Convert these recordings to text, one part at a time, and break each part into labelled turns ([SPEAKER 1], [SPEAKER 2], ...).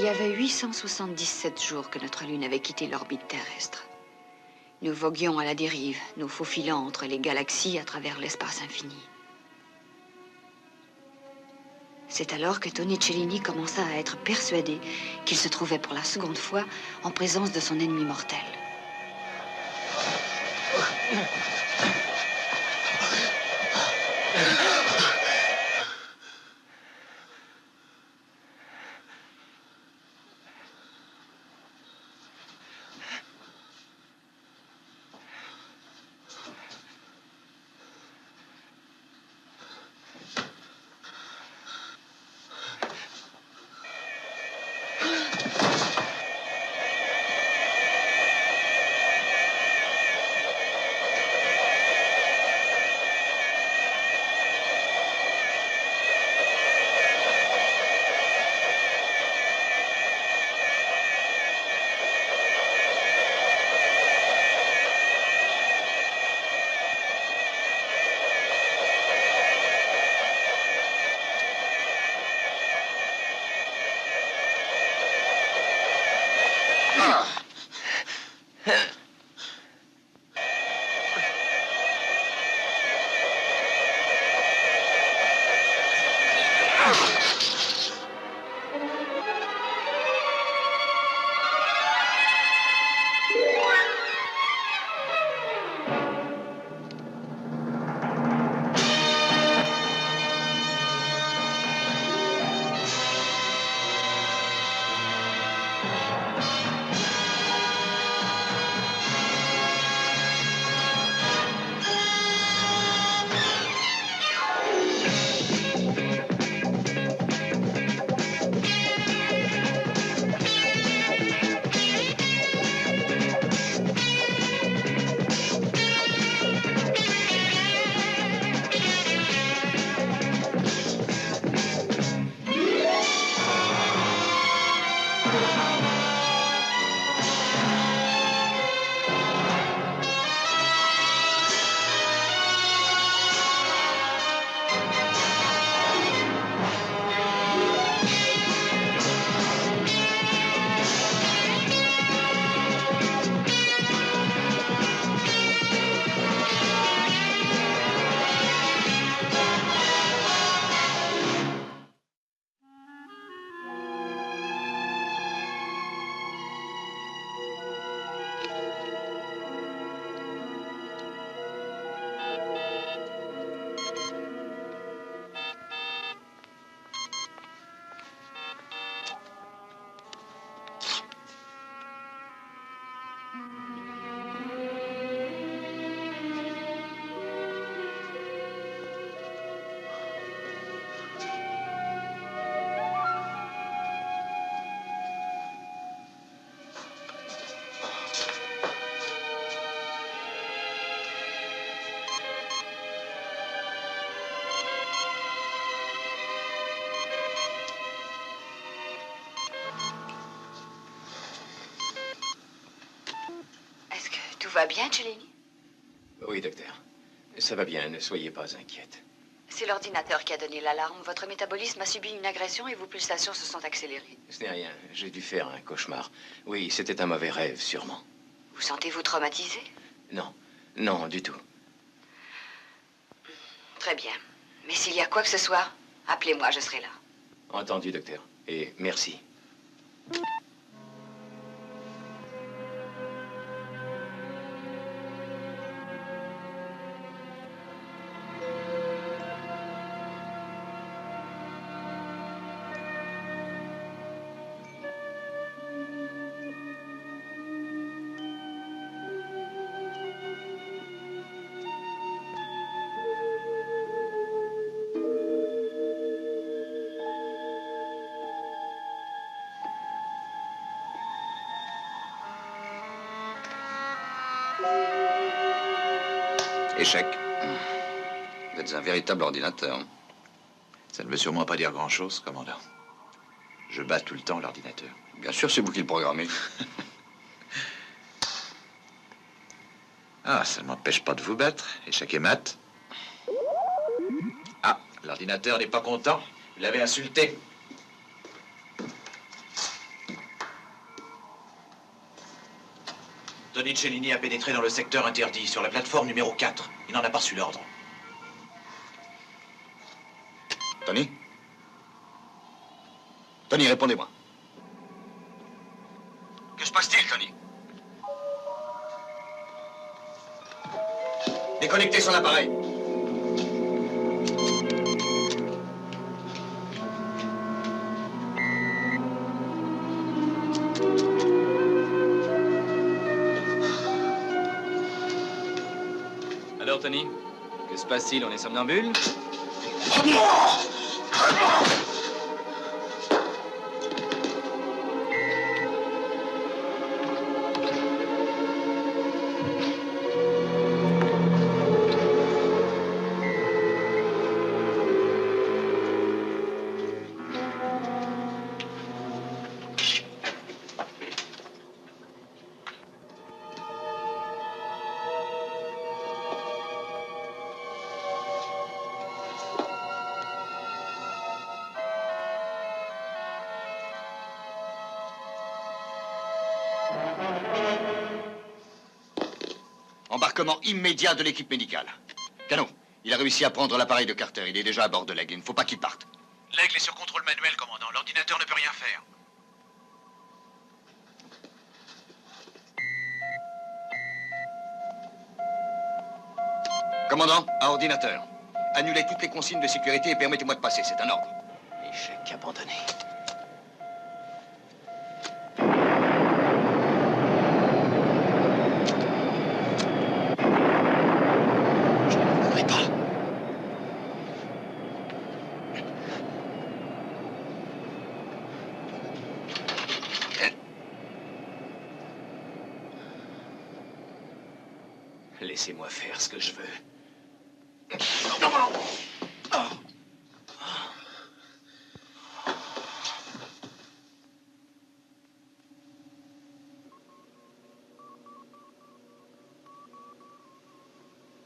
[SPEAKER 1] y avait 877 jours que notre Lune avait quitté l'orbite terrestre. Nous voguions à la dérive, nous faufilant entre les galaxies à travers l'espace infini. C'est alors que Tony Cellini commença à être persuadé qu'il se trouvait pour la seconde fois en présence de son ennemi mortel. Tout va bien, Cellini?
[SPEAKER 2] Oui, docteur. Ça va bien, ne soyez pas inquiète.
[SPEAKER 1] C'est l'ordinateur qui a donné l'alarme. Votre métabolisme a subi une agression et vos pulsations se sont accélérées.
[SPEAKER 2] Ce n'est rien, j'ai dû faire un cauchemar. Oui, c'était un mauvais rêve, sûrement.
[SPEAKER 1] Vous sentez-vous traumatisé?
[SPEAKER 2] Non, non, du tout.
[SPEAKER 1] Très bien. Mais s'il y a quoi que ce soit, appelez-moi, je serai là.
[SPEAKER 2] Entendu, docteur. Et merci.
[SPEAKER 3] Échec. Vous êtes un véritable ordinateur.
[SPEAKER 4] Ça ne veut sûrement pas dire grand-chose, commandant. Je bats tout le temps l'ordinateur.
[SPEAKER 3] Bien sûr, c'est vous qui le programmez.
[SPEAKER 4] Ah, ça ne m'empêche pas de vous battre. Échec et mat. Ah, l'ordinateur n'est pas content. Vous l'avez insulté. Tony Cellini a pénétré dans le secteur interdit, sur la plateforme numéro 4. Il n'en a pas reçu l'ordre.
[SPEAKER 3] Tony? Tony, répondez-moi. Que se passe-t-il, Tony? Déconnectez son appareil.
[SPEAKER 2] Alors, Tony, que se passe-t-il? On est somnambule?
[SPEAKER 3] Embarquement immédiat de l'équipe médicale. Cano, il a réussi à prendre l'appareil de Carter. Il est déjà à bord de l'Aigle. Il ne faut pas qu'il parte.
[SPEAKER 4] L'Aigle est sur contrôle manuel, commandant. L'ordinateur ne peut rien faire.
[SPEAKER 3] Commandant, à ordinateur. Annulez toutes les consignes de sécurité et permettez-moi de passer. C'est un ordre.
[SPEAKER 2] Échec abandonné. Je ne l'abandonnerai pas. Laissez-moi faire ce que je veux.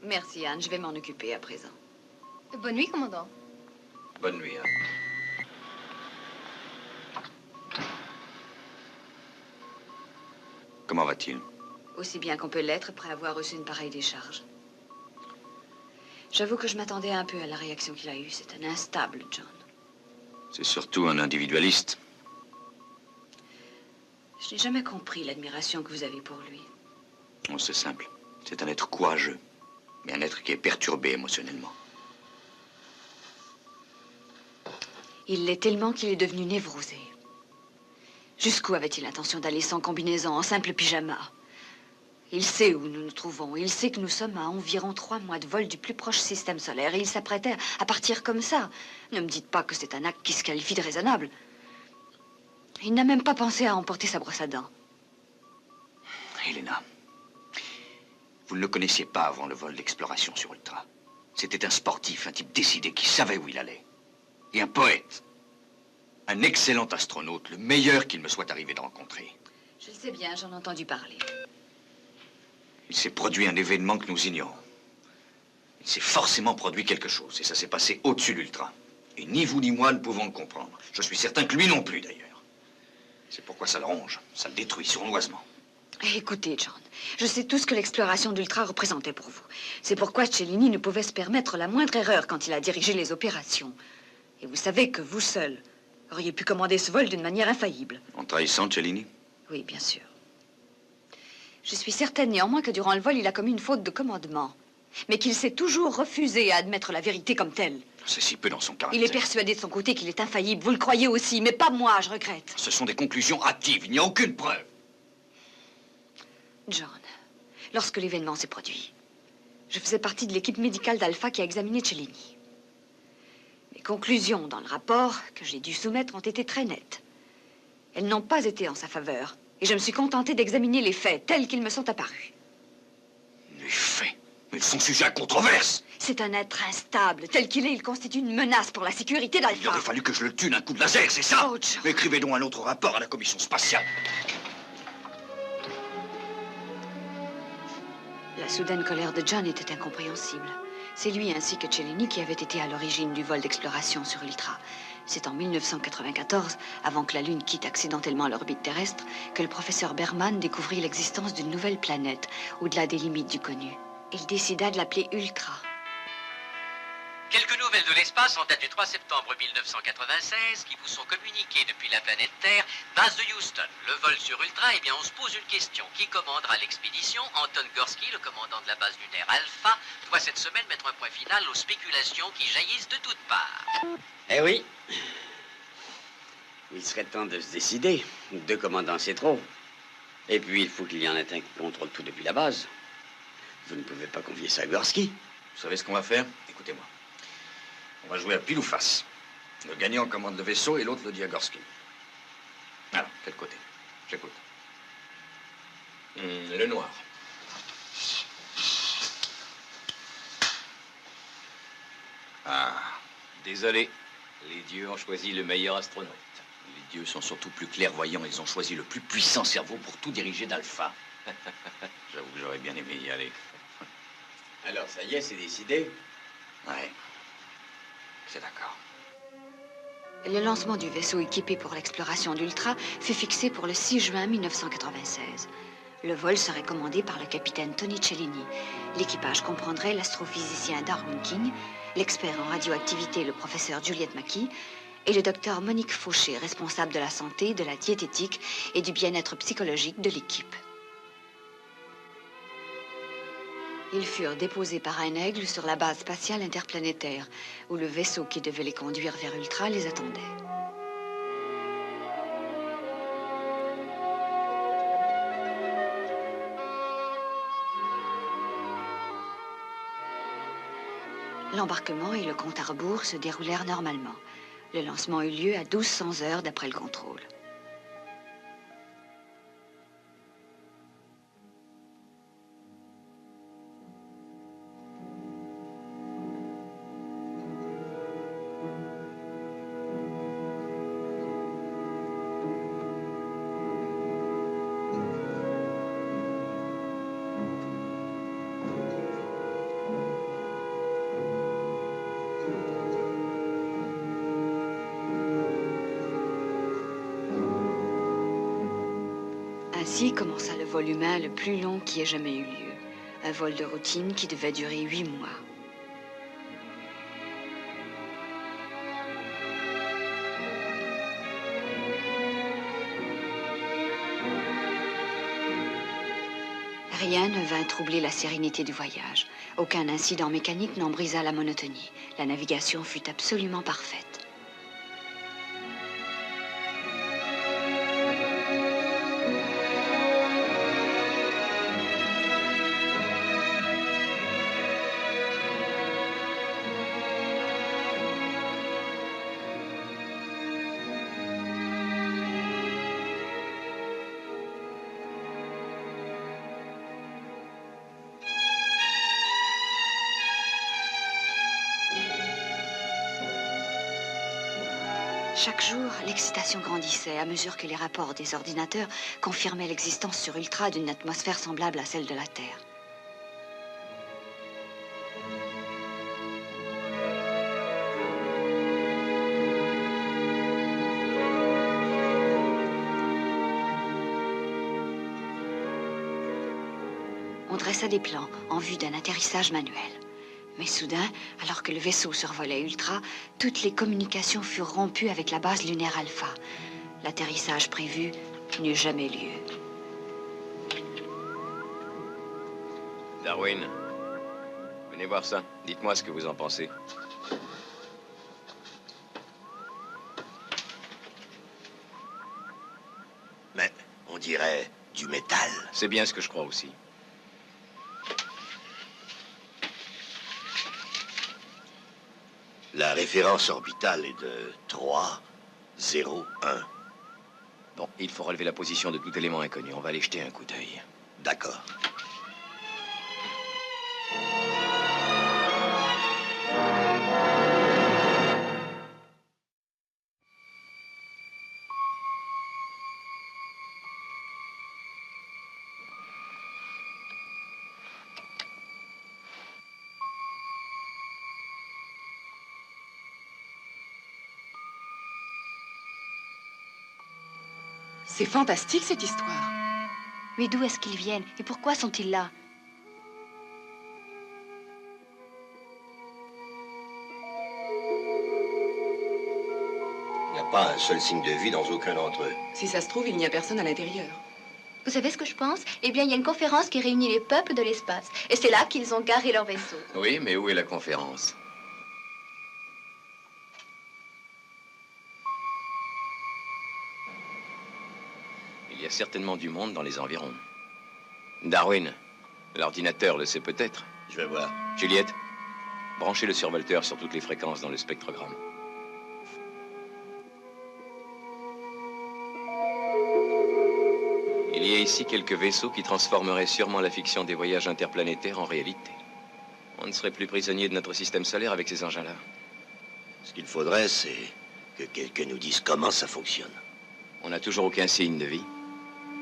[SPEAKER 1] Merci, Anne. Je vais m'en occuper à présent.
[SPEAKER 5] Bonne nuit, commandant.
[SPEAKER 3] Bonne nuit, hein. Comment va-t-il?
[SPEAKER 1] Aussi bien qu'on peut l'être après avoir reçu une pareille décharge. J'avoue que je m'attendais un peu à la réaction qu'il a eue. C'est un instable, John.
[SPEAKER 3] C'est surtout un individualiste.
[SPEAKER 1] Je n'ai jamais compris l'admiration que vous avez pour lui.
[SPEAKER 3] Oh, c'est simple. C'est un être courageux, mais un être qui est perturbé émotionnellement.
[SPEAKER 1] Il l'est tellement qu'il est devenu névrosé. Jusqu'où avait-il l'intention d'aller sans combinaison, en simple pyjama? Il sait où nous nous trouvons. Il sait que nous sommes à environ 3 mois de vol du plus proche système solaire. Et il s'apprêtait à partir comme ça. Ne me dites pas que c'est un acte qui se qualifie de raisonnable. Il n'a même pas pensé à emporter sa brosse à dents.
[SPEAKER 3] Helena, vous ne le connaissiez pas avant le vol d'exploration sur Ultra. C'était un sportif, un type décidé qui savait où il allait. Et un poète. Un excellent astronaute, le meilleur qu'il me soit arrivé de rencontrer.
[SPEAKER 1] Je le sais bien, j'en ai entendu parler.
[SPEAKER 3] Il s'est produit un événement que nous ignorons. Il s'est forcément produit quelque chose, et ça s'est passé au-dessus de l'Ultra. Et ni vous ni moi ne pouvons le comprendre. Je suis certain que lui non plus, d'ailleurs. C'est pourquoi ça le ronge, ça le détruit sournoisement.
[SPEAKER 1] Écoutez, John, je sais tout ce que l'exploration d'Ultra représentait pour vous. C'est pourquoi Cellini ne pouvait se permettre la moindre erreur quand il a dirigé les opérations. Et vous savez que vous seul auriez pu commander ce vol d'une manière infaillible.
[SPEAKER 3] En trahissant Cellini?
[SPEAKER 1] Oui, bien sûr. Je suis certaine néanmoins que durant le vol, il a commis une faute de commandement. Mais qu'il s'est toujours refusé à admettre la vérité comme telle.
[SPEAKER 3] C'est si peu dans son caractère.
[SPEAKER 1] Il est persuadé de son côté qu'il est infaillible. Vous le croyez aussi, mais pas moi, je regrette.
[SPEAKER 3] Ce sont des conclusions hâtives, il n'y a aucune preuve.
[SPEAKER 1] John, lorsque l'événement s'est produit, je faisais partie de l'équipe médicale d'Alpha qui a examiné Cellini. Mes conclusions dans le rapport que j'ai dû soumettre ont été très nettes. Elles n'ont pas été en sa faveur. Et je me suis contentée d'examiner les faits tels qu'ils me sont apparus.
[SPEAKER 3] Les faits? Mais ils sont sujets à controverse.
[SPEAKER 1] C'est un être instable. Tel qu'il est, il constitue une menace pour la sécurité d'Alpha.
[SPEAKER 3] Il aurait fallu que je le tue d'un coup de laser, c'est ça?
[SPEAKER 1] Oh, John.
[SPEAKER 3] Écrivez donc un autre rapport à la commission spatiale.
[SPEAKER 1] La soudaine colère de John était incompréhensible. C'est lui ainsi que Cellini qui avait été à l'origine du vol d'exploration sur Ultra. C'est en 1994, avant que la Lune quitte accidentellement l'orbite terrestre, que le professeur Berman découvrit l'existence d'une nouvelle planète, au-delà des limites du connu. Il décida de l'appeler Ultra.
[SPEAKER 6] Quelques nouvelles de l'espace en date du 3 septembre 1996 qui vous sont communiquées depuis la planète Terre, base de Houston. Le vol sur Ultra, eh bien on se pose une question. Qui commandera l'expédition? Anton Gorsky, le commandant de la base lunaire Alpha, doit cette semaine mettre un point final aux spéculations qui jaillissent de toutes parts.
[SPEAKER 7] Eh oui. Il serait temps de se décider. Deux commandants, c'est trop. Et puis, il faut qu'il y en ait un qui contrôle tout depuis la base. Vous ne pouvez pas confier ça à Gorsky.
[SPEAKER 3] Vous savez ce qu'on va faire? Écoutez-moi. On va jouer à pile ou face. Le gagnant commande le vaisseau et l'autre le dit à Gorsky. Alors, quel côté? J'écoute.
[SPEAKER 2] Le noir.
[SPEAKER 3] Ah,
[SPEAKER 2] Désolé, les dieux ont choisi le meilleur astronaute.
[SPEAKER 3] les dieux sont surtout plus clairvoyants. Ils ont choisi le plus puissant cerveau pour tout diriger d'Alpha. J'avoue que j'aurais bien aimé y aller.
[SPEAKER 7] Alors, ça y est, c'est décidé.
[SPEAKER 3] Ouais. C'est d'accord.
[SPEAKER 1] Le lancement du vaisseau équipé pour l'exploration d'Ultra fut fixé pour le 6 juin 1996. Le vol serait commandé par le capitaine Tony Cellini. L'équipage comprendrait l'astrophysicien Darwin King, l'expert en radioactivité, le professeur Juliette Mackie, et le docteur Monique Fauché, responsable de la santé, de la diététique et du bien-être psychologique de l'équipe. Ils furent déposés par un aigle sur la base spatiale interplanétaire, où le vaisseau qui devait les conduire vers Ultra les attendait. L'embarquement et le compte à rebours se déroulèrent normalement. Le lancement eut lieu à 1200 heures d'après le contrôle. Ainsi commença le vol humain le plus long qui ait jamais eu lieu. Un vol de routine qui devait durer 8 mois. Rien ne vint troubler la sérénité du voyage. Aucun incident mécanique n'en brisa la monotonie. La navigation fut absolument parfaite. Chaque jour, l'excitation grandissait à mesure que les rapports des ordinateurs confirmaient l'existence sur Ultra d'une atmosphère semblable à celle de la Terre. On dressa des plans en vue d'un atterrissage manuel. Mais soudain, alors que le vaisseau survolait Ultra, toutes les communications furent rompues avec la base lunaire Alpha. L'atterrissage prévu n'eut jamais lieu.
[SPEAKER 2] Darwin, venez voir ça. Dites-moi ce que vous en pensez.
[SPEAKER 8] Mais on dirait du métal.
[SPEAKER 2] C'est bien ce que je crois aussi.
[SPEAKER 8] La référence orbitale est de 3, 0, 1.
[SPEAKER 2] Bon, il faut relever la position de tout élément inconnu. On va aller jeter un coup d'œil.
[SPEAKER 8] D'accord.
[SPEAKER 9] C'est fantastique, cette histoire.
[SPEAKER 5] Mais d'où est-ce qu'ils viennent? Et pourquoi sont-ils là?
[SPEAKER 8] Il n'y a pas un seul signe de vie dans aucun d'entre eux.
[SPEAKER 9] Si ça se trouve, il n'y a personne à l'intérieur.
[SPEAKER 5] Vous savez ce que je pense? Eh bien, il y a une conférence qui réunit les peuples de l'espace. Et c'est là qu'ils ont garé leur vaisseau.
[SPEAKER 2] Oui, mais où est la conférence? Il y a certainement du monde dans les environs. Darwin, l'ordinateur le sait peut-être.
[SPEAKER 8] Je vais voir.
[SPEAKER 2] Juliette, branchez le survolteur sur toutes les fréquences dans le spectrogramme. Il y a ici quelques vaisseaux qui transformeraient sûrement la fiction des voyages interplanétaires en réalité. On ne serait plus prisonnier de notre système solaire avec ces engins-là.
[SPEAKER 8] Ce qu'il faudrait, c'est que quelqu'un nous dise comment ça fonctionne.
[SPEAKER 2] On n'a toujours aucun signe de vie.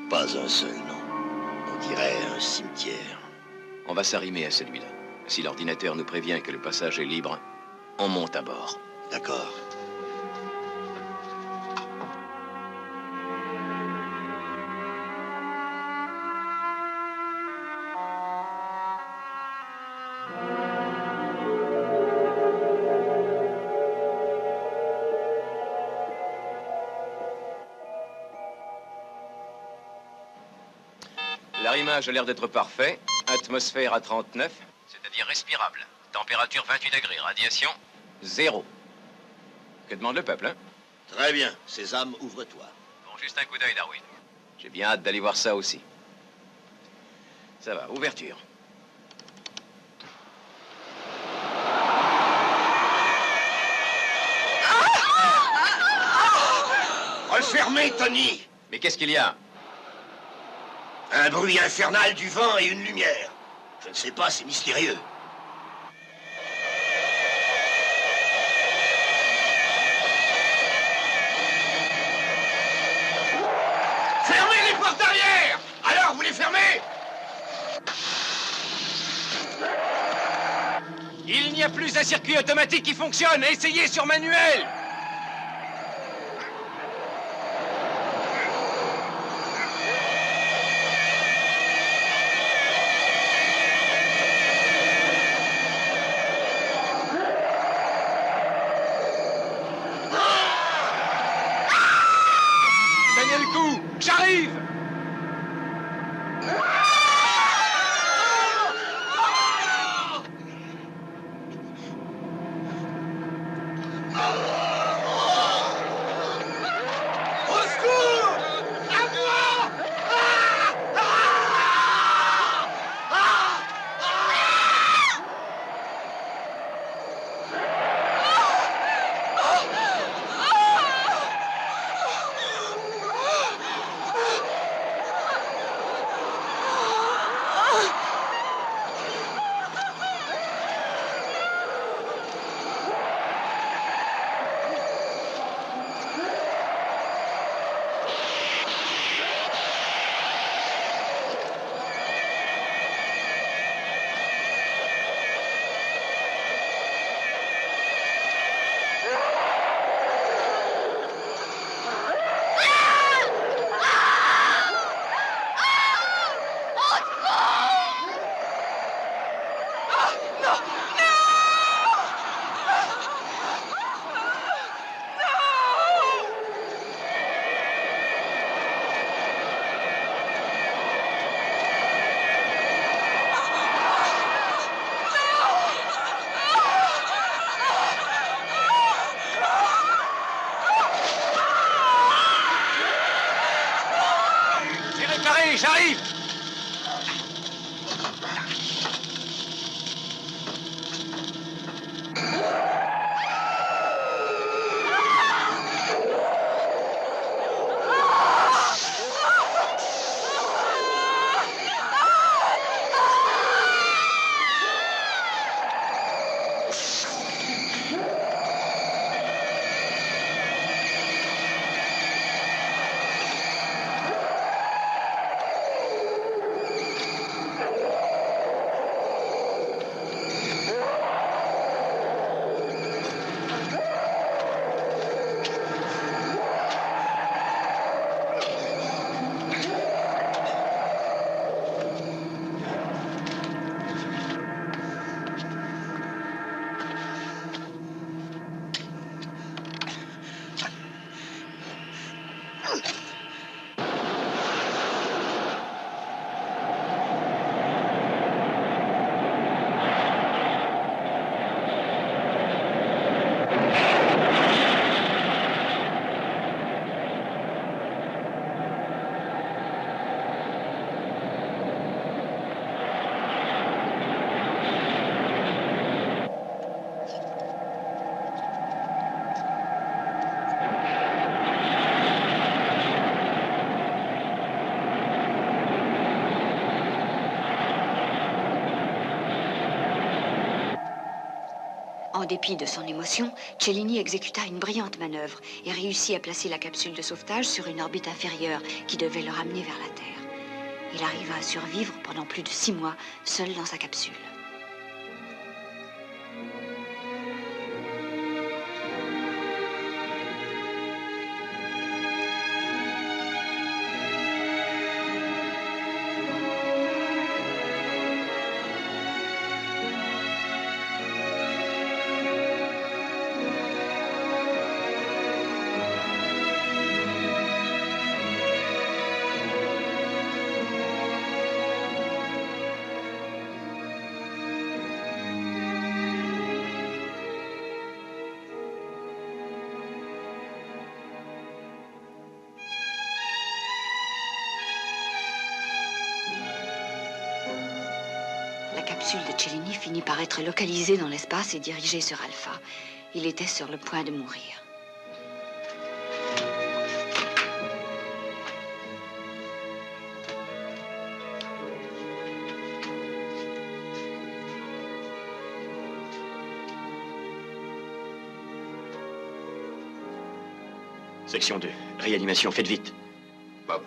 [SPEAKER 8] Pas un seul, non. On dirait un cimetière.
[SPEAKER 2] On va s'arrimer à celui-là. Si l'ordinateur nous prévient que le passage est libre, on monte à bord.
[SPEAKER 8] D'accord.
[SPEAKER 2] L'arrimage a l'air d'être parfait. Atmosphère à 39.
[SPEAKER 6] C'est-à-dire respirable. Température 28 degrés. Radiation
[SPEAKER 2] 0. Que demande le peuple, hein?
[SPEAKER 8] Très bien. Sésame, ouvre-toi.
[SPEAKER 6] Bon, juste un coup d'œil, Darwin.
[SPEAKER 2] J'ai bien hâte d'aller voir ça aussi. Ça va, ouverture.
[SPEAKER 8] Refermez, Tony!
[SPEAKER 2] Mais qu'est-ce qu'il y a?
[SPEAKER 8] Un bruit infernal, du vent et une lumière. Je ne sais pas, c'est mystérieux. Fermez les portes arrière! Alors, vous les fermez?
[SPEAKER 2] Il n'y a plus un circuit automatique qui fonctionne. Essayez sur manuel. Tenez le coup, j'arrive.
[SPEAKER 1] En dépit de son émotion, Cellini exécuta une brillante manœuvre et réussit à placer la capsule de sauvetage sur une orbite inférieure qui devait le ramener vers la Terre. Il arriva à survivre pendant plus de 6 mois, seul dans sa capsule. La capsule de Cellini finit par être localisée dans l'espace et dirigée sur Alpha. Il était sur le point de mourir.
[SPEAKER 8] Section 2, réanimation, faites vite.
[SPEAKER 3] Bob,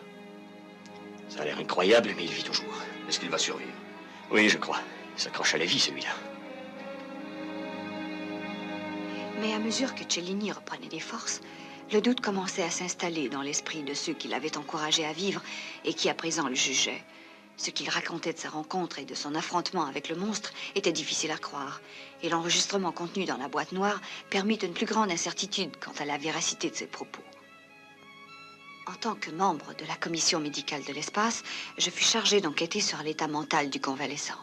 [SPEAKER 8] Ça a l'air incroyable, mais il vit toujours.
[SPEAKER 3] est-ce qu'il va survivre?
[SPEAKER 8] Oui, je crois. Il s'accroche à la vie, celui-là.
[SPEAKER 1] Mais à mesure que Cellini reprenait des forces, le doute commençait à s'installer dans l'esprit de ceux qui l'avaient encouragé à vivre et qui à présent le jugeaient. Ce qu'il racontait de sa rencontre et de son affrontement avec le monstre était difficile à croire, et l'enregistrement contenu dans la boîte noire permit une plus grande incertitude quant à la véracité de ses propos. En tant que membre de la commission médicale de l'espace, je fus chargé d'enquêter sur l'état mental du convalescent.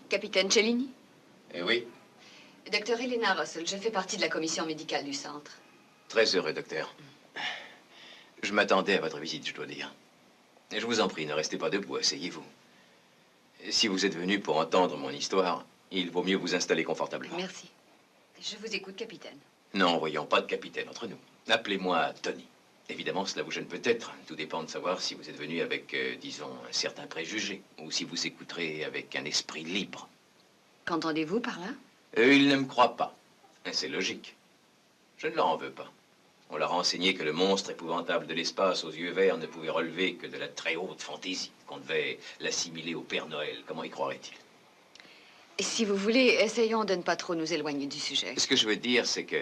[SPEAKER 1] Capitaine Cellini?
[SPEAKER 2] Eh oui,
[SPEAKER 1] Docteur Elena Russell, je fais partie de la commission médicale du centre.
[SPEAKER 2] très heureux, docteur. Je m'attendais à votre visite, je dois dire. Et je vous en prie, ne restez pas debout, asseyez-vous. Si vous êtes venu pour entendre mon histoire, il vaut mieux vous installer confortablement.
[SPEAKER 1] Merci. Je vous écoute, capitaine.
[SPEAKER 2] Non, voyons, pas de capitaine entre nous. Appelez-moi Tony. Évidemment, cela vous gêne peut-être. Tout dépend de savoir si vous êtes venu avec, disons, un certain préjugé, ou si vous écouterez avec un esprit libre.
[SPEAKER 1] Qu'entendez-vous par là?
[SPEAKER 2] Il ne me croit pas. Et c'est logique. Je ne leur en veux pas. On leur a enseigné que le monstre épouvantable de l'espace aux yeux verts ne pouvait relever que de la très haute fantaisie, qu'on devait l'assimiler au Père Noël. Comment y croirait-il?
[SPEAKER 1] Si vous voulez, essayons de ne pas trop nous éloigner du sujet.
[SPEAKER 2] Ce que je veux dire, c'est que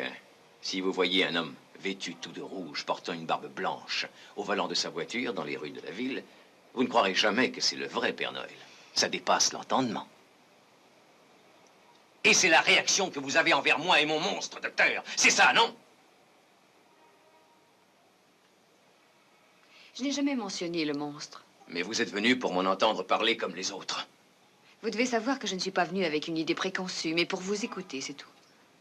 [SPEAKER 2] si vous voyez un homme vêtu tout de rouge, portant une barbe blanche, au volant de sa voiture dans les rues de la ville, vous ne croirez jamais que c'est le vrai Père Noël. Ça dépasse l'entendement.
[SPEAKER 8] Et c'est la réaction que vous avez envers moi et mon monstre, docteur. C'est ça, non?
[SPEAKER 1] Je n'ai jamais mentionné le monstre.
[SPEAKER 2] Mais vous êtes venu pour m'en entendre parler comme les autres.
[SPEAKER 1] Vous devez savoir que je ne suis pas venu avec une idée préconçue, mais pour vous écouter, c'est tout.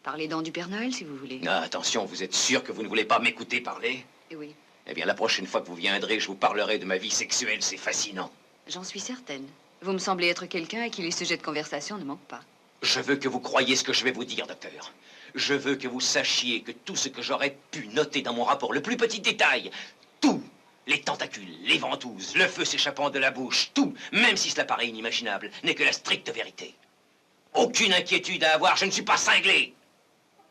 [SPEAKER 1] Parlez donc du Père Noël, si vous voulez.
[SPEAKER 2] Ah, attention, vous êtes sûr que vous ne voulez pas m'écouter parler?
[SPEAKER 1] Oui,
[SPEAKER 2] Eh bien, la prochaine fois que vous viendrez, je vous parlerai de ma vie sexuelle, c'est fascinant.
[SPEAKER 1] j'en suis certaine. Vous me semblez être quelqu'un à qui les sujets de conversation ne manquent pas.
[SPEAKER 2] Je veux que vous croyiez ce que je vais vous dire, docteur. Je veux que vous sachiez que tout ce que j'aurais pu noter dans mon rapport, le plus petit détail, tout, les tentacules, les ventouses, le feu s'échappant de la bouche, tout, même si cela paraît inimaginable, n'est que la stricte vérité. Aucune inquiétude à avoir, je ne suis pas cinglé.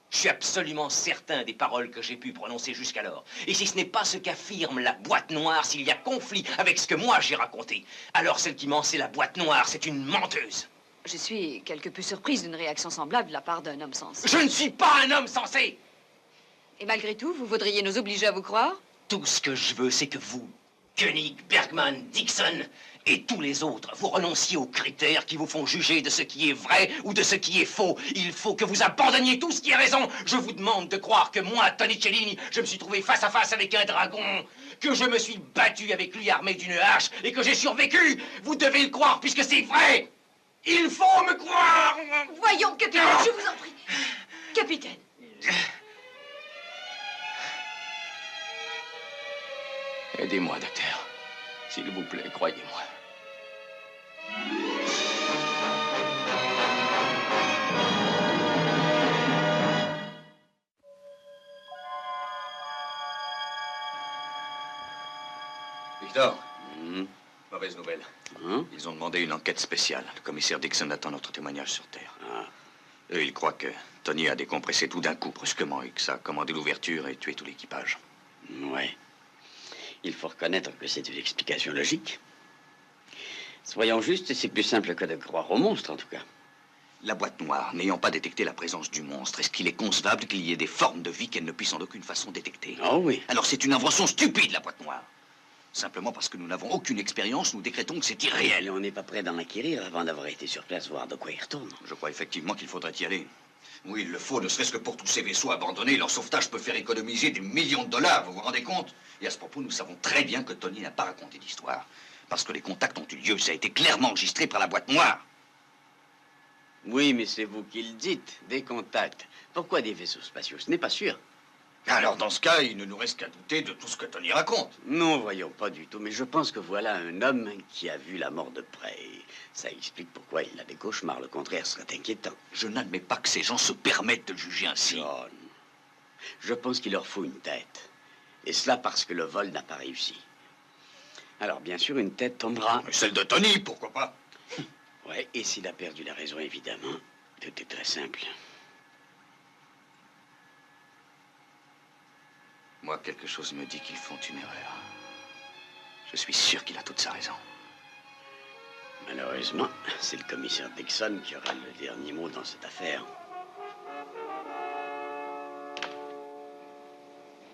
[SPEAKER 2] Je suis absolument certain des paroles que j'ai pu prononcer jusqu'alors. Et si ce n'est pas ce qu'affirme la boîte noire, s'il y a conflit avec ce que moi j'ai raconté, alors celle qui ment, c'est la boîte noire, c'est une menteuse.
[SPEAKER 1] Je suis quelque peu surprise d'une réaction semblable de la part d'un homme sensé.
[SPEAKER 2] Je ne suis pas un homme sensé.
[SPEAKER 1] Et malgré tout, vous voudriez nous obliger à vous croire?
[SPEAKER 2] Tout ce que je veux, c'est que vous, Koenig, Bergman, Dixon et tous les autres, vous renonciez aux critères qui vous font juger de ce qui est vrai ou de ce qui est faux. Il faut que vous abandonniez tout ce qui est raison. Je vous demande de croire que moi, Tony Cellini, je me suis trouvé face à face avec un dragon, que je me suis battu avec lui armé d'une hache et que j'ai survécu. Vous devez le croire puisque c'est vrai. Il faut me croire.
[SPEAKER 1] Voyons, capitaine, je vous en prie. Capitaine.
[SPEAKER 2] Aidez-moi, docteur. S'il vous plaît, croyez-moi.
[SPEAKER 3] Victor, Mauvaise nouvelle.
[SPEAKER 7] Hein?
[SPEAKER 3] Ils ont demandé une enquête spéciale. Le commissaire Dixon attend notre témoignage sur Terre.
[SPEAKER 7] Ah.
[SPEAKER 3] Eux, ils croient que Tony a décompressé tout d'un coup, brusquement, et que ça a commandé l'ouverture et tué tout l'équipage.
[SPEAKER 7] Ouais. Il faut reconnaître que c'est une explication logique. Soyons justes, c'est plus simple que de croire au monstre, en tout cas.
[SPEAKER 3] La boîte noire, n'ayant pas détecté la présence du monstre, est-ce qu'il est concevable qu'il y ait des formes de vie qu'elle ne puisse en aucune façon détecter?
[SPEAKER 7] Oh oui.
[SPEAKER 3] Alors c'est une invention stupide, la boîte noire. Simplement parce que nous n'avons aucune expérience, nous décrétons que c'est irréel.
[SPEAKER 7] Et on n'est pas prêt d'en acquérir avant d'avoir été sur place, voir de quoi il retourne.
[SPEAKER 3] Je crois effectivement qu'il faudrait y aller. Oui, il le faut, ne serait-ce que pour tous ces vaisseaux abandonnés. Leur sauvetage peut faire économiser des millions de dollars, vous vous rendez compte? Et à ce propos, nous savons très bien que Tony n'a pas raconté d'histoire. Parce que les contacts ont eu lieu, ça a été clairement enregistré par la boîte noire.
[SPEAKER 7] Oui, mais c'est vous qui le dites, des contacts. Pourquoi des vaisseaux spatiaux? Ce n'est pas sûr.
[SPEAKER 3] Alors, dans ce cas, il ne nous reste qu'à douter de tout ce que Tony raconte.
[SPEAKER 7] Non, voyons, pas du tout. Mais je pense que voilà un homme qui a vu la mort de près. Ça explique pourquoi il a des cauchemars. Le contraire serait inquiétant.
[SPEAKER 3] Je n'admets pas que ces gens se permettent de le juger ainsi.
[SPEAKER 7] John, je pense qu'il leur faut une tête. Et cela parce que le vol n'a pas réussi. Alors, bien sûr, une tête tombera.
[SPEAKER 3] Mais celle de Tony, pourquoi pas?
[SPEAKER 7] Ouais, et s'il a perdu la raison, évidemment, tout est très simple.
[SPEAKER 3] Moi, quelque chose me dit qu'ils font une erreur. Je suis sûr qu'il a toute sa raison.
[SPEAKER 7] Malheureusement, c'est le commissaire Dixon qui aura le dernier mot dans cette affaire.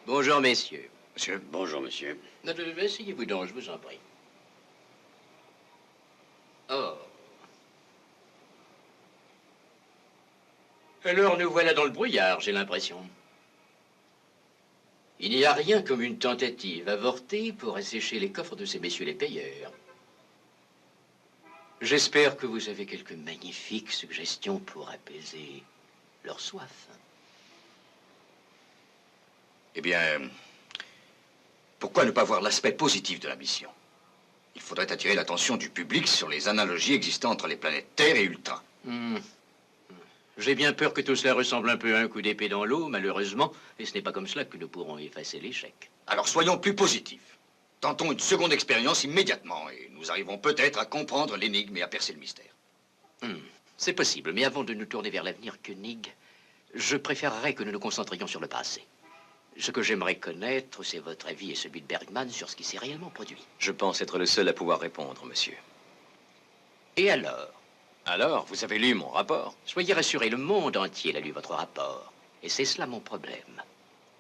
[SPEAKER 6] Bonjour, messieurs.
[SPEAKER 3] Monsieur?
[SPEAKER 7] Bonjour, monsieur.
[SPEAKER 6] Asseyez-vous donc, je vous en prie. Oh. Alors nous voilà dans le brouillard, j'ai l'impression. Il n'y a rien comme une tentative avortée pour assécher les coffres de ces messieurs les payeurs. J'espère que vous avez quelques magnifiques suggestions pour apaiser leur soif.
[SPEAKER 3] Eh bien, pourquoi ne pas voir l'aspect positif de la mission? Il faudrait attirer l'attention du public sur les analogies existant entre les planètes Terre et Ultra.
[SPEAKER 6] J'ai bien peur que tout cela ressemble un peu à un coup d'épée dans l'eau, malheureusement, et ce n'est pas comme cela que nous pourrons effacer l'échec.
[SPEAKER 3] Alors soyons plus positifs. Tentons une seconde expérience immédiatement et nous arriverons peut-être à comprendre l'énigme et à percer le mystère.
[SPEAKER 6] C'est possible, mais avant de nous tourner vers l'avenir, Koenig, je préférerais que nous nous concentrions sur le passé. Ce que j'aimerais connaître, c'est votre avis et celui de Bergman sur ce qui s'est réellement produit.
[SPEAKER 2] Je pense être le seul à pouvoir répondre, monsieur.
[SPEAKER 6] Et alors?
[SPEAKER 2] Alors, vous avez lu mon rapport?
[SPEAKER 6] Soyez rassurés, le monde entier a lu votre rapport. Et c'est cela mon problème.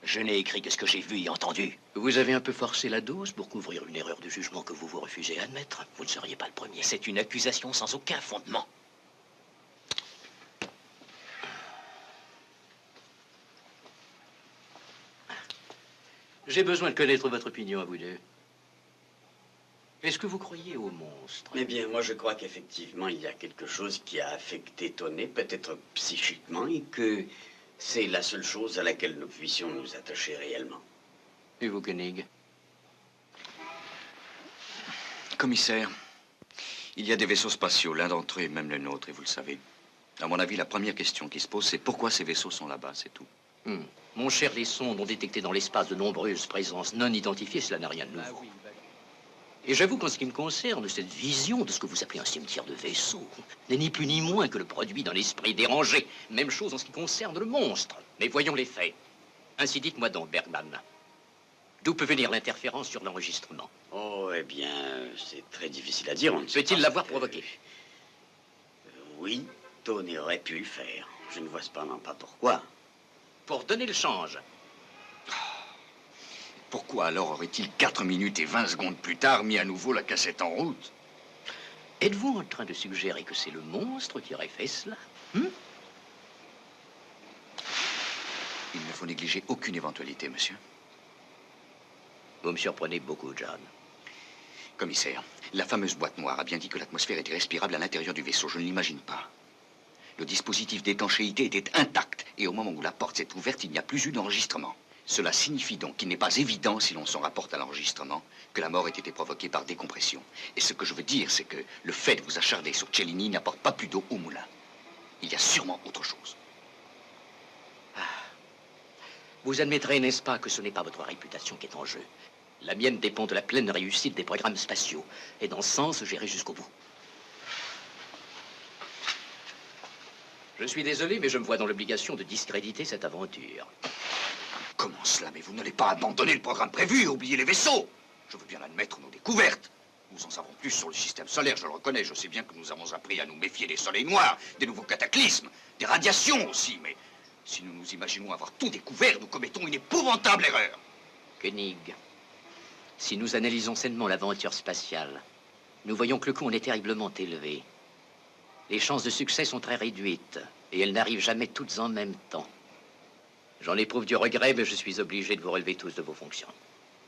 [SPEAKER 2] Je n'ai écrit que ce que j'ai vu et entendu.
[SPEAKER 6] Vous avez un peu forcé la dose pour couvrir une erreur de jugement que vous vous refusez à admettre. Vous ne seriez pas le premier.
[SPEAKER 2] C'est une accusation sans aucun fondement.
[SPEAKER 6] J'ai besoin de connaître votre opinion à vous deux. Est-ce que vous croyez aux monstres?
[SPEAKER 7] Eh bien, moi, je crois qu'effectivement, il y a quelque chose qui a affecté Tony, peut-être psychiquement, et que c'est la seule chose à laquelle nous puissions nous attacher réellement.
[SPEAKER 6] Et vous, Koenig?
[SPEAKER 3] Commissaire, il y a des vaisseaux spatiaux, l'un d'entre eux est même le nôtre, et vous le savez. À mon avis, la première question qui se pose, c'est pourquoi ces vaisseaux sont là-bas, c'est tout.
[SPEAKER 6] Mon cher, les sondes ont détecté dans l'espace de nombreuses présences non identifiées, cela n'a rien de nouveau. Et j'avoue qu'en ce qui me concerne, cette vision de ce que vous appelez un cimetière de vaisseaux n'est ni plus ni moins que le produit d'un esprit dérangé. Même chose en ce qui concerne le monstre. Mais voyons les faits. Ainsi, dites-moi donc, Bergman, d'où peut venir l'interférence sur l'enregistrement?
[SPEAKER 7] Oh, eh bien, c'est très difficile à dire.
[SPEAKER 6] Peut-il l'avoir provoqué?
[SPEAKER 7] Oui, Tony aurait pu le faire. Je ne vois cependant pas pourquoi.
[SPEAKER 6] Pour donner le change.
[SPEAKER 3] Pourquoi alors aurait-il 4 minutes et 20 secondes plus tard mis à nouveau la cassette en route?
[SPEAKER 6] Êtes-vous en train de suggérer que c'est le monstre qui aurait fait cela?
[SPEAKER 3] Il ne faut négliger aucune éventualité, monsieur.
[SPEAKER 6] Vous me surprenez beaucoup, John.
[SPEAKER 3] Commissaire, la fameuse boîte noire a bien dit que l'atmosphère était respirable à l'intérieur du vaisseau. Je ne l'imagine pas. Le dispositif d'étanchéité était intact, et au moment où la porte s'est ouverte, il n'y a plus eu d'enregistrement. Cela signifie donc qu'il n'est pas évident, si l'on s'en rapporte à l'enregistrement, que la mort ait été provoquée par décompression. Et ce que je veux dire, c'est que le fait de vous acharner sur Cellini n'apporte pas plus d'eau au moulin. Il y a sûrement autre chose.
[SPEAKER 6] Vous admettrez, n'est-ce pas, que ce n'est pas votre réputation qui est en jeu? La mienne dépend de la pleine réussite des programmes spatiaux. Et dans ce sens, j'irai jusqu'au bout. Je suis désolé, mais je me vois dans l'obligation de discréditer cette aventure.
[SPEAKER 3] Comment cela? Mais vous n'allez pas abandonner le programme prévu et oublier les vaisseaux. Je veux bien admettre nos découvertes. Nous en savons plus sur le système solaire, je le reconnais. Je sais bien que nous avons appris à nous méfier des soleils noirs, des nouveaux cataclysmes, des radiations aussi. Mais si nous nous imaginons avoir tout découvert, nous commettons une épouvantable erreur.
[SPEAKER 6] Koenig, si nous analysons sainement l'aventure spatiale, nous voyons que le coût en est terriblement élevé. Les chances de succès sont très réduites, et elles n'arrivent jamais toutes en même temps. J'en éprouve du regret, mais je suis obligé de vous relever tous de vos fonctions.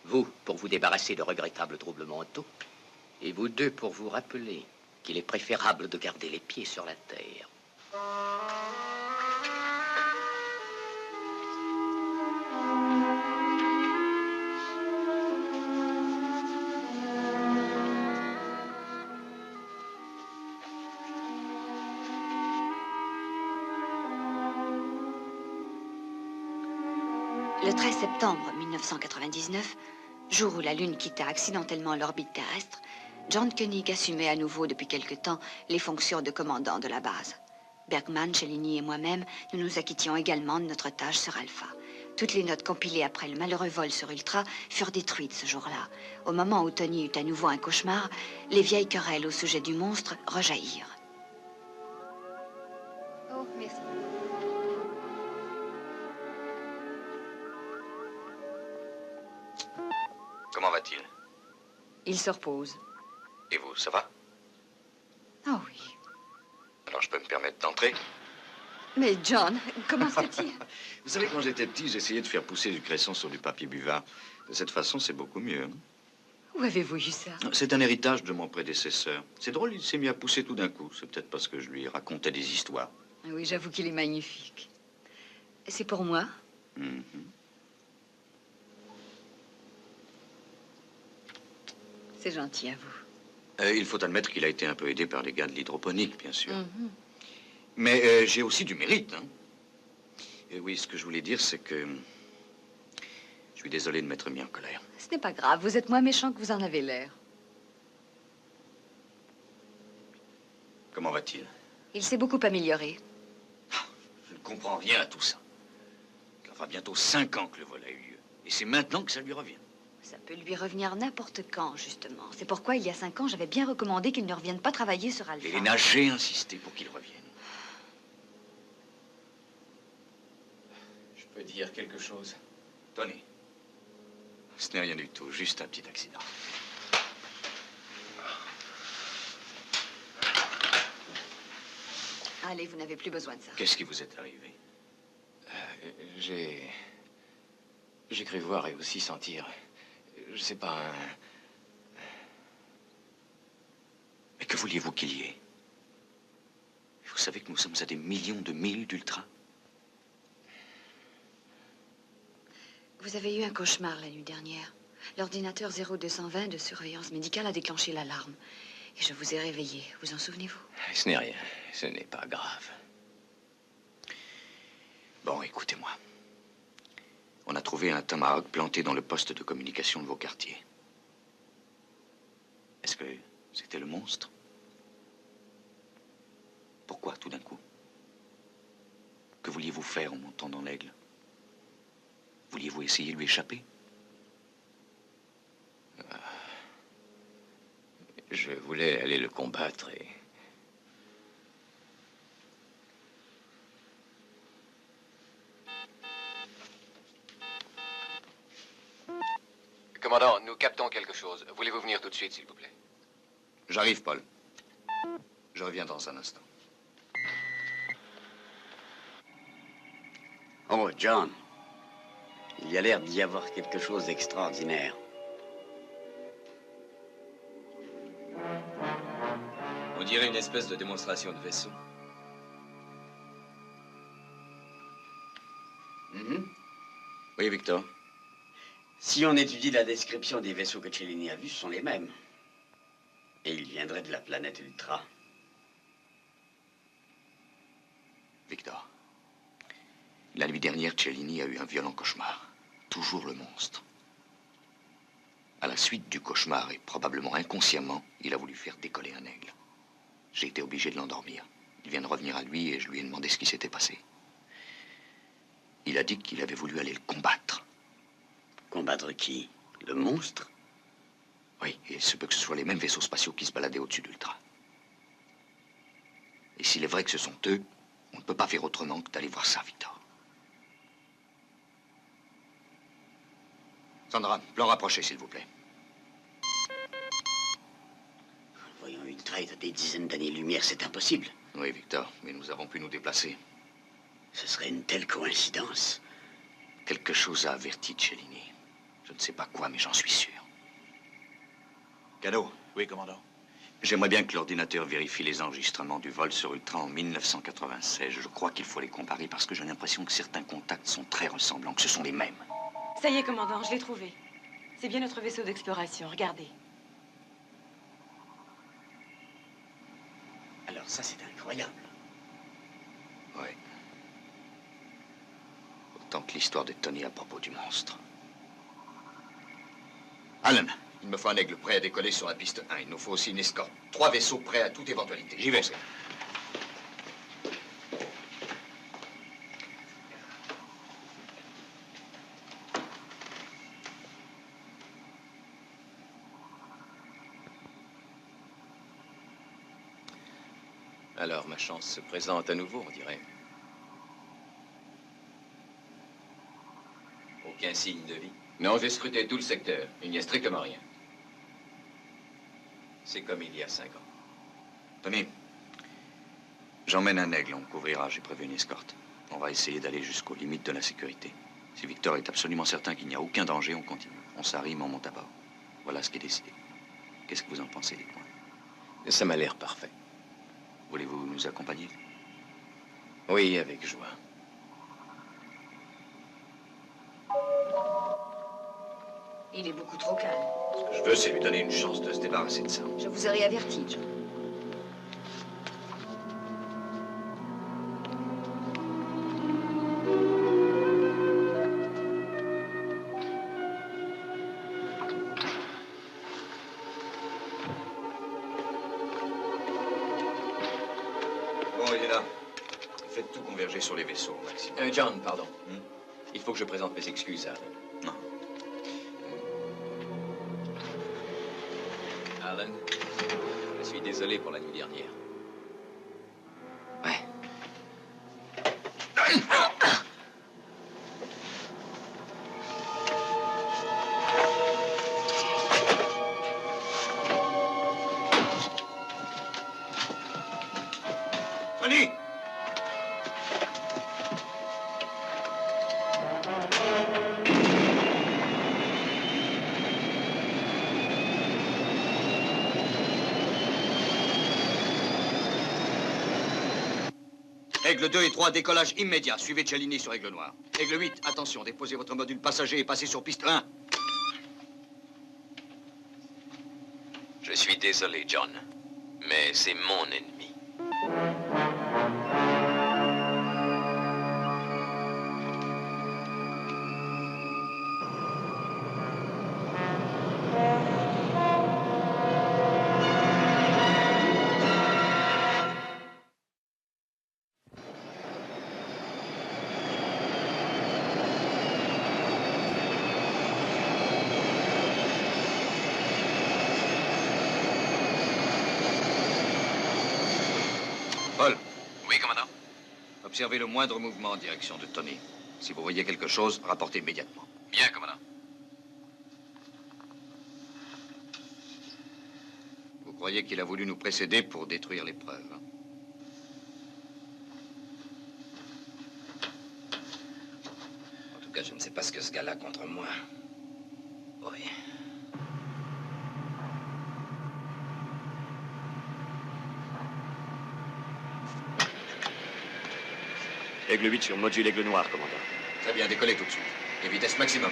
[SPEAKER 6] Vous, pour vous débarrasser de regrettables troubles mentaux, et vous deux, pour vous rappeler qu'il est préférable de garder les pieds sur la terre.
[SPEAKER 1] Le 13 septembre 1999, jour où la Lune quitta accidentellement l'orbite terrestre, John Koenig assumait à nouveau depuis quelque temps les fonctions de commandant de la base. Bergman, Cellini et moi-même, nous nous acquittions également de notre tâche sur Alpha. Toutes les notes compilées après le malheureux vol sur Ultra furent détruites ce jour-là. Au moment où Tony eut à nouveau un cauchemar, les vieilles querelles au sujet du monstre rejaillirent.
[SPEAKER 5] Oh, merci.
[SPEAKER 3] Comment va-t-il?
[SPEAKER 1] Il se repose.
[SPEAKER 3] Et vous, ça va?
[SPEAKER 1] Ah oui.
[SPEAKER 3] Alors je peux me permettre d'entrer?
[SPEAKER 1] Mais John, comment se fait-il?
[SPEAKER 3] Vous savez, quand j'étais petit, j'essayais de faire pousser du cresson sur du papier buvard. De cette façon, c'est beaucoup mieux. Hein?
[SPEAKER 1] Où avez-vous eu ça?
[SPEAKER 3] C'est un héritage de mon prédécesseur. C'est drôle, il s'est mis à pousser tout d'un coup. C'est peut-être parce que je lui racontais des histoires.
[SPEAKER 1] Oui, j'avoue qu'il est magnifique. C'est pour moi?
[SPEAKER 3] Mhm.
[SPEAKER 1] C'est gentil à vous.
[SPEAKER 3] Il faut admettre qu'il a été un peu aidé par les gars de l'hydroponique, bien sûr.
[SPEAKER 1] Mhm.
[SPEAKER 3] Mais j'ai aussi du mérite. Hein. Et oui, ce que je voulais dire, c'est que je suis désolé de m'être mis en colère.
[SPEAKER 1] Ce n'est pas grave, vous êtes moins méchant que vous en avez l'air.
[SPEAKER 3] Comment va-t-il?
[SPEAKER 1] Il s'est beaucoup amélioré.
[SPEAKER 3] Je ne comprends rien à tout ça. Ça fera bientôt 5 ans que le vol a eu lieu. Et c'est maintenant que ça lui revient.
[SPEAKER 1] Ça peut lui revenir n'importe quand, justement. C'est pourquoi, il y a 5 ans, j'avais bien recommandé qu'il ne revienne pas travailler sur Alpha.
[SPEAKER 3] Elena, j'ai insisté pour qu'il revienne.
[SPEAKER 2] Je peux dire quelque chose?
[SPEAKER 3] Tony, ce n'est rien du tout, juste un petit accident.
[SPEAKER 1] Allez, vous n'avez plus besoin de ça.
[SPEAKER 3] Qu'est-ce qui vous est arrivé?
[SPEAKER 2] J'ai cru voir et aussi sentir. Je sais pas,
[SPEAKER 3] Mais que vouliez-vous qu'il y ait? Vous savez que nous sommes à des millions de milles d'Ultra.
[SPEAKER 1] Vous avez eu un cauchemar la nuit dernière. L'ordinateur 0220 de surveillance médicale a déclenché l'alarme. Et je vous ai réveillé. Vous en souvenez-vous?
[SPEAKER 2] ce n'est rien. Ce n'est pas grave.
[SPEAKER 3] Bon, écoutez-moi. On a trouvé un tomahawk planté dans le poste de communication de vos quartiers. Est-ce que c'était le monstre? Pourquoi, tout d'un coup? Que vouliez-vous faire en montant dans l'aigle? Vouliez-vous essayer de lui échapper?
[SPEAKER 2] Je voulais aller le combattre et...
[SPEAKER 10] Commandant, nous captons quelque chose. Voulez-vous venir tout de suite, s'il vous plaît?
[SPEAKER 3] J'arrive, Paul. Je reviens dans un instant.
[SPEAKER 7] Oh, John. Il y a l'air d'y avoir quelque chose d'extraordinaire.
[SPEAKER 2] On dirait une espèce de démonstration de vaisseau.
[SPEAKER 3] Oui, Victor.
[SPEAKER 7] Si on étudie la description des vaisseaux que Cellini a vus, ce sont les mêmes. Et ils viendraient de la planète Ultra.
[SPEAKER 3] Victor. La nuit dernière, Cellini a eu un violent cauchemar. Toujours le monstre. À la suite du cauchemar, et probablement inconsciemment, il a voulu faire décoller un aigle. J'ai été obligé de l'endormir. Il vient de revenir à lui et je lui ai demandé ce qui s'était passé. Il a dit qu'il avait voulu aller le combattre.
[SPEAKER 7] Combattre qui? Le monstre?
[SPEAKER 3] Oui, et il se peut que ce soit les mêmes vaisseaux spatiaux qui se baladaient au-dessus d'Ultra. Et s'il est vrai que ce sont eux, on ne peut pas faire autrement que d'aller voir ça, Victor. Sandra, plan rapproché, s'il vous plaît.
[SPEAKER 7] Voyons, Ultra est à des dizaines d'années-lumière, c'est impossible.
[SPEAKER 3] Oui, Victor, mais nous avons pu nous déplacer.
[SPEAKER 7] Ce serait une telle coïncidence.
[SPEAKER 3] Quelque chose a averti Cellini. Je ne sais pas quoi, mais j'en suis sûr. Cadeau.
[SPEAKER 4] Oui, commandant.
[SPEAKER 3] J'aimerais bien que l'ordinateur vérifie les enregistrements du vol sur Ultra en 1996. Je crois qu'il faut les comparer parce que j'ai l'impression que certains contacts sont très ressemblants, que ce sont les mêmes.
[SPEAKER 9] Ça y est, commandant, je l'ai trouvé. C'est bien notre vaisseau d'exploration, regardez.
[SPEAKER 7] Alors ça, c'est incroyable.
[SPEAKER 3] Oui. Autant que l'histoire de Tony à propos du monstre. Alan, il me faut un aigle prêt à décoller sur la piste 1. Il nous faut aussi une escorte. 3 vaisseaux prêts à toute éventualité. J'y vais.
[SPEAKER 2] Alors, ma chance se présente à nouveau, on dirait. Aucun signe de vie.
[SPEAKER 10] Non, j'ai scruté tout le secteur. Il n'y a strictement rien.
[SPEAKER 2] C'est comme il y a 5 ans.
[SPEAKER 3] Tony, j'emmène un aigle, on couvrira, j'ai prévu une escorte. On va essayer d'aller jusqu'aux limites de la sécurité. Si Victor est absolument certain qu'il n'y a aucun danger, on continue. On s'arrime, on monte à bord. Voilà ce qui est décidé. Qu'est-ce que vous en pensez, dites-moi?
[SPEAKER 2] Ça m'a l'air parfait.
[SPEAKER 3] Voulez-vous nous accompagner?
[SPEAKER 2] Oui, avec joie.
[SPEAKER 1] Il est beaucoup trop calme.
[SPEAKER 3] Ce que je veux, c'est lui donner une chance de se débarrasser de ça.
[SPEAKER 1] Je vous aurais averti, John.
[SPEAKER 3] Bon, il est là. Faites tout converger sur les vaisseaux au maximum.
[SPEAKER 2] John, pardon. Il faut que je présente mes excuses à Alan.
[SPEAKER 3] Non.
[SPEAKER 2] Alan, je suis désolé pour la nuit dernière.
[SPEAKER 3] Ouais. Tony! Aigle 2 et 3, décollage immédiat. Suivez Cellini sur Aigle Noir. Aigle 8, attention, déposez votre module passager et passez sur piste 1.
[SPEAKER 2] Je suis désolé, John, mais c'est mon ennemi.
[SPEAKER 3] Paul,
[SPEAKER 10] Oui, commandant.
[SPEAKER 3] observez le moindre mouvement en direction de Tony. Si vous voyez quelque chose, rapportez immédiatement.
[SPEAKER 10] Bien, commandant.
[SPEAKER 3] Vous croyez qu'il a voulu nous précéder pour détruire les preuves, hein?
[SPEAKER 2] En tout cas, je ne sais pas ce que ce gars-là a contre moi. Oui.
[SPEAKER 8] Aigle 8 sur module Aigle Noir, commandant.
[SPEAKER 3] Très bien, décollez tout de suite. Et vitesse maximum.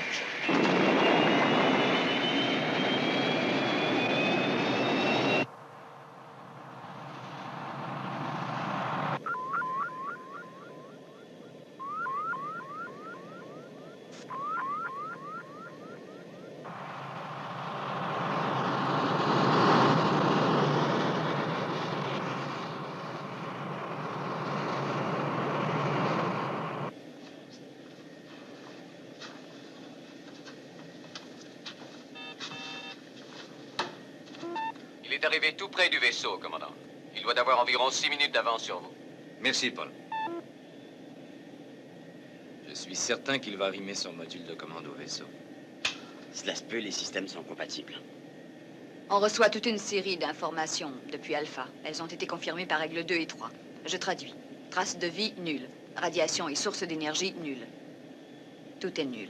[SPEAKER 10] est arrivé tout près du vaisseau, commandant. Il doit avoir environ 6 minutes d'avance sur vous.
[SPEAKER 3] Merci, Paul.
[SPEAKER 11] Je suis certain qu'il va arrimer son module de commande au vaisseau.
[SPEAKER 7] Cela se peut, les systèmes sont compatibles.
[SPEAKER 1] On reçoit toute une série d'informations depuis Alpha. Elles ont été confirmées par règles 2 et 3. Je traduis. Traces de vie, nulle. Radiation et source d'énergie, nulle. Tout est nul.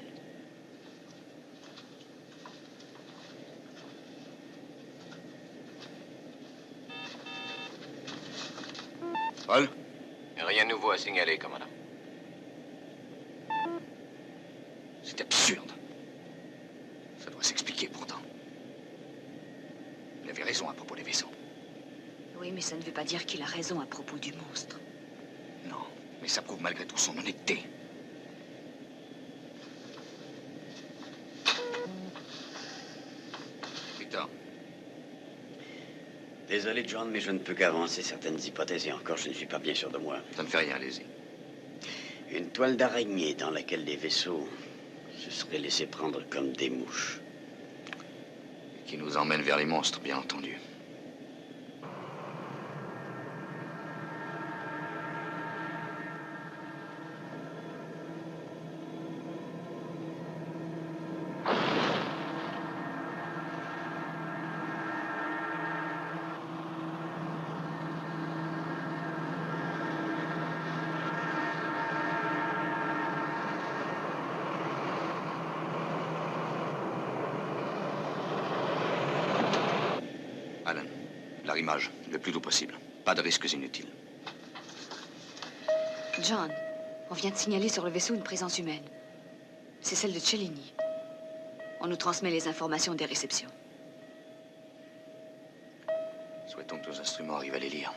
[SPEAKER 3] Paul?
[SPEAKER 10] Rien de nouveau à signaler, commandant.
[SPEAKER 3] C'est absurde. Ça doit s'expliquer pourtant. Il avait raison à propos des vaisseaux.
[SPEAKER 1] Oui, mais ça ne veut pas dire qu'il a raison à propos du monstre.
[SPEAKER 3] Non, mais ça prouve malgré tout son honnêteté. Victor?
[SPEAKER 7] Désolé, John, mais je ne peux qu'avancer certaines hypothèses et encore, je ne suis pas bien sûr de moi.
[SPEAKER 3] Ça ne fait rien, allez-y.
[SPEAKER 7] Une toile d'araignée dans laquelle les vaisseaux se seraient laissés prendre comme des mouches.
[SPEAKER 3] Qui nous emmène vers les monstres, bien entendu. Alan, l'arrimage, le plus tôt possible. Pas de risques inutiles.
[SPEAKER 1] John, on vient de signaler sur le vaisseau une présence humaine. C'est celle de Cellini. On nous transmet les informations des réceptions.
[SPEAKER 3] Souhaitons que nos instruments arrivent à les lire.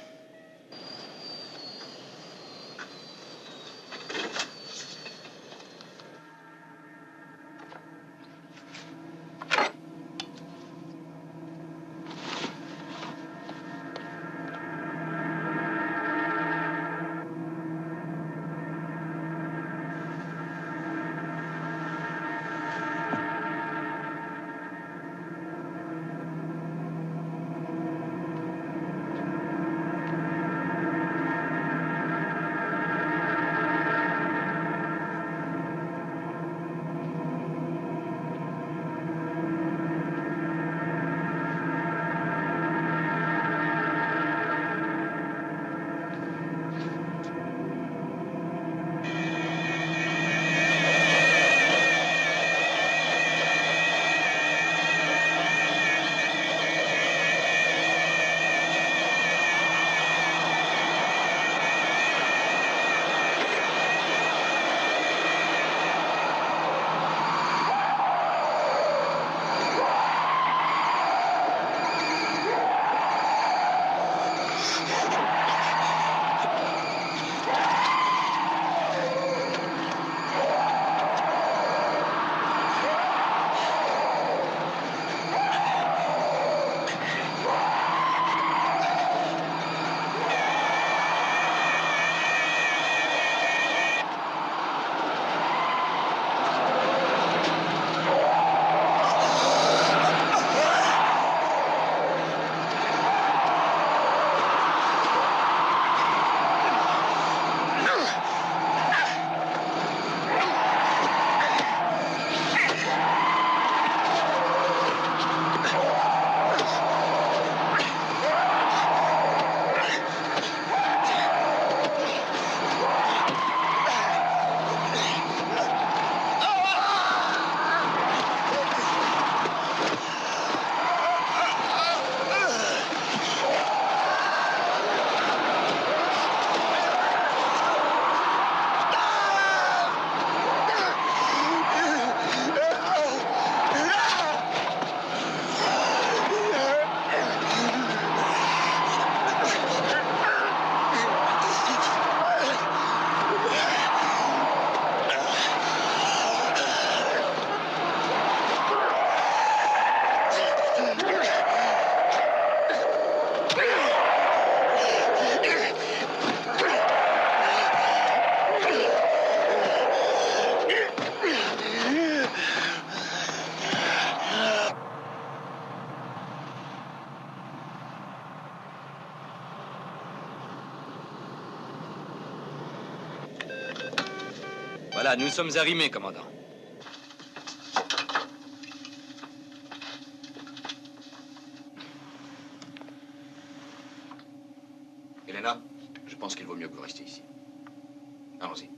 [SPEAKER 11] Voilà, nous sommes arrimés, commandant.
[SPEAKER 3] Elena, je pense qu'il vaut mieux que vous restiez ici. Allons-y.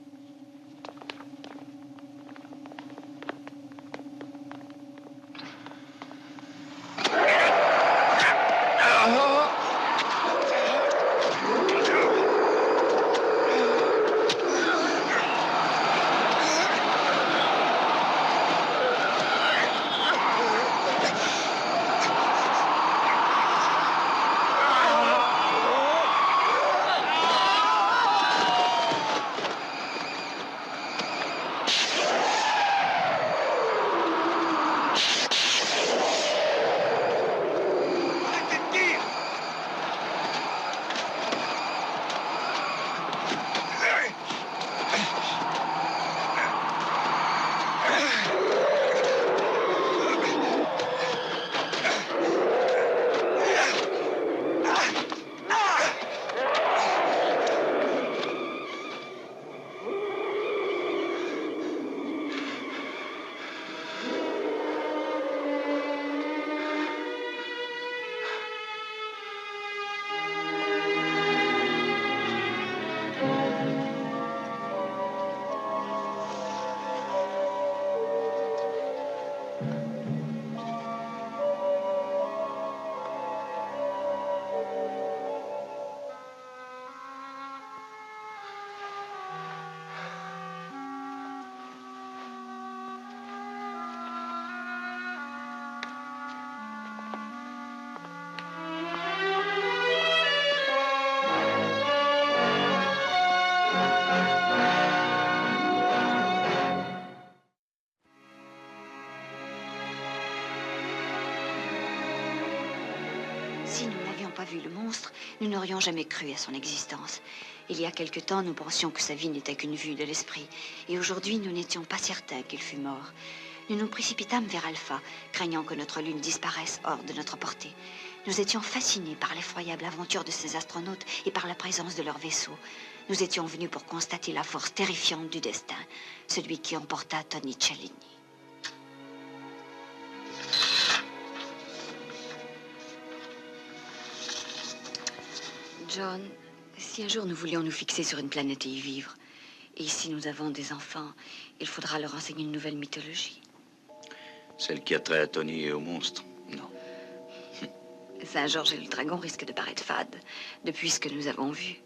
[SPEAKER 1] Si nous n'avions pas vu le monstre, nous n'aurions jamais cru à son existence. Il y a quelque temps, nous pensions que sa vie n'était qu'une vue de l'esprit. Et aujourd'hui, nous n'étions pas certains qu'il fût mort. Nous nous précipitâmes vers Alpha, craignant que notre lune disparaisse hors de notre portée. Nous étions fascinés par l'effroyable aventure de ces astronautes et par la présence de leur vaisseau. Nous étions venus pour constater la force terrifiante du destin, celui qui emporta Tony Cellini. John, si un jour nous voulions nous fixer sur une planète et y vivre, et si nous avons des enfants, il faudra leur enseigner une nouvelle mythologie.
[SPEAKER 3] Celle qui a trait à Tony et au monstre? Non.
[SPEAKER 1] Saint-Georges et le dragon risquent de paraître fades, depuis ce que nous avons vu.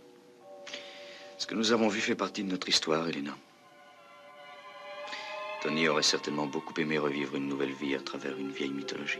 [SPEAKER 3] Ce que nous avons vu fait partie de notre histoire, Elena. Tony aurait certainement beaucoup aimé revivre une nouvelle vie à travers une vieille mythologie.